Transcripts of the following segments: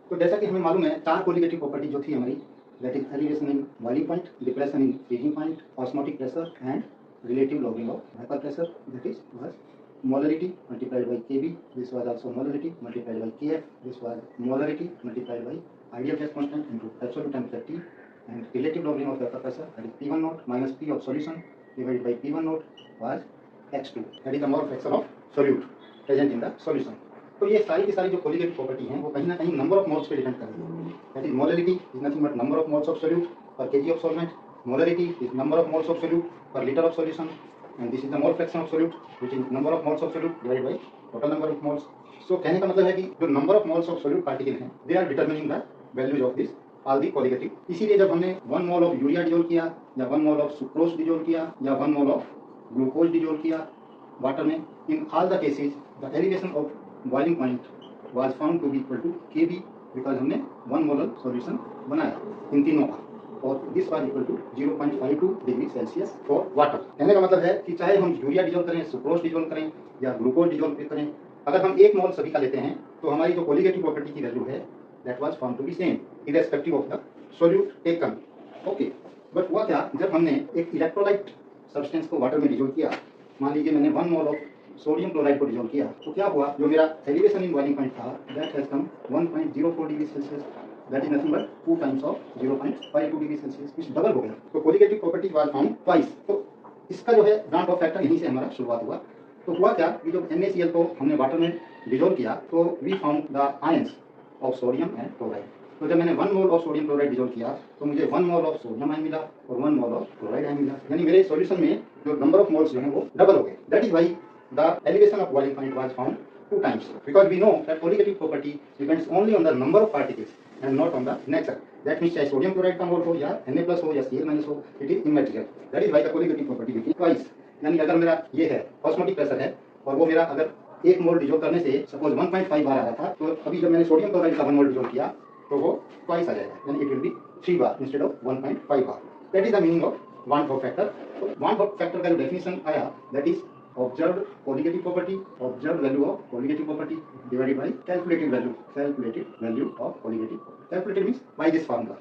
तो जैसा कि हमें मालूम है, चार कोलिगेटिव प्रॉपर्टी जो थी हमारी, that is elevation in boiling point, depression in freezing point, osmotic pressure and relative logging of vapor pressure, that is was molarity multiplied by Kb, this was also molarity multiplied by Kf, this was molarity multiplied by ideal gas constant into absolute temperature T, and relative logging of vapor pressure, that is P1 naught minus P of solution divided by P1 naught was x2, that is the mole fraction of solute present in the solution. तो ये सारी की सारी जो colligative property हैं वो कहीं ना कहीं नंबर ऑफ मोल्स पे डिपेंड कर रही है, that is molarity is nothing but number of moles of solute per KG of solvent, molarity is number of moles of solute per liter of solution, and this is the mole fraction of solute which is number of moles of solute divided by total number of moles. So कहने का मतलब है कि जो number of moles of solute particle हैं they are determining the values of this all the colligative. इसीलिए जब हमने 1 मोल ऑफ यूरिया डिजोल्व किया या 1 मोल ऑफ सुक्रोज डिजोल्व किया या 1 मोल ऑफ ग्लूकोज डिजोल्व किया वाटर में, in all the cases the elevation of boiling point was found to be equal to Kb because हमने 1 मोलर सॉल्यूशन बनाया इन तीनों का, और this was equal to 0.52 degree Celsius for water. कहने का मतलब है कि चाहे हम यूरिया डिजोल्व करें, सुक्रोज डिजोल्व करें या ग्लूकोज डिजोल्व करें, अगर हम 1 मोल सभी का लेते हैं तो हमारी जो कोलिगेटिव प्रॉपर्टी की वैल्यू है that was found to be same irrespective of the solute taken. Okay, but हुआ क्या, जब हमने एक इलेक्ट्रोलाइट सब्सटेंस को वाटर में डिजोल्व किया, मान लीजिए मैंने 1 मोल ऑफ सोडियम क्लोराइड को डिजोल्व किया, तो क्या हुआ, जो मेरा एलिवेशन इन बॉइलिंग पॉइंट था that has come 1.04 degree Celsius, that is nothing but 2 times of 0.52 degree Celsius, कुछ डबल हो गया। तो colligative property was found twice. तो इसका जो है ब्रांच ऑफ फैक्टर यहीं से हमारा शुरुआत हुआ। तो हुआ क्या कि जब NaCl को हमने वाटर में डिजोल्व किया तो we found the ions of sodium and chloride. तो जब मैंने 1 mole of sodium chloride dissolve किया तो मुझे 1 मोल ऑफ सोडियम आयन मिला और 1 मोल ऑफ क्लोराइड आयन मिला, यानी मेरे सॉल्यूशन में जो नंबर ऑफ मोल्स जो है वो डबल हो गए। That is why the elevation of boiling point was found 2 times, because we know that colligative property depends only on the number of particles and not on the nature. That means चाहे sodium chloride का मोल हो या Na plus हो या Cl minus हो, it is immaterial. That is why the colligative property became twice. यानी अगर मेरा ये है ऑस्मोटिक प्रेशर है और वो मेरा अगर 1 मोल डिजोल्व करने से सपोज 1.5 बार आ रहा था, तो अभी जब मैंने सोडियम क्लोराइड का 1 मोल डिजोल्व किया तो वो ट्वाइस आ जाएगा, यानी it will be 3 bar instead of 1.5 bar. That is the meaning of one half factor. तो वान हॉफ फैक्टर का जो डेफिनेशन आया that is observed colligative property, observed value of colligative property divided by calculated value of colligative property. Calculated means by this formula.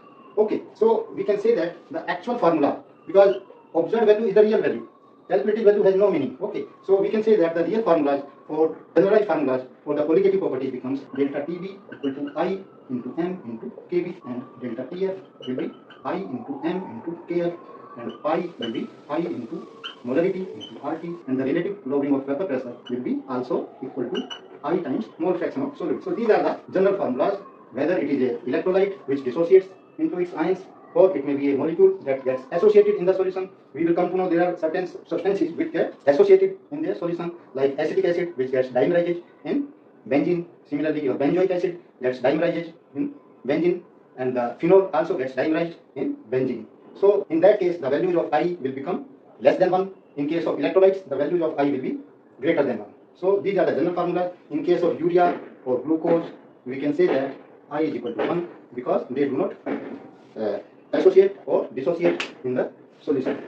Okay, so we can say that the actual formula, because observed value is the real value, calculated value has no meaning. Okay, so we can say that the real formulas or generalized formulas for the colligative property becomes delta Tb equal to I into m into Kb, and delta Tf will be I into m into Kf, and pi will be I into molarity into RT, and the relative logging of vapor pressure will be also equal to I times mole fraction of solute. So these are the general formulas, whether it is a electrolyte which dissociates into its ions or it may be a molecule that gets associated in the solution. We will come to know there are certain substances which get associated in their solution, like acetic acid which gets dimerized in benzene. Similarly, your benzoic acid gets dimerized in benzene, and the phenol also gets dimerized in benzene. So in that case the values of I will become less than 1. In case of electrolytes the values of I will be greater than 1. So these are the general formulas. In case of urea or glucose we can say that I is equal to 1 because they do not associate or dissociate in the solution.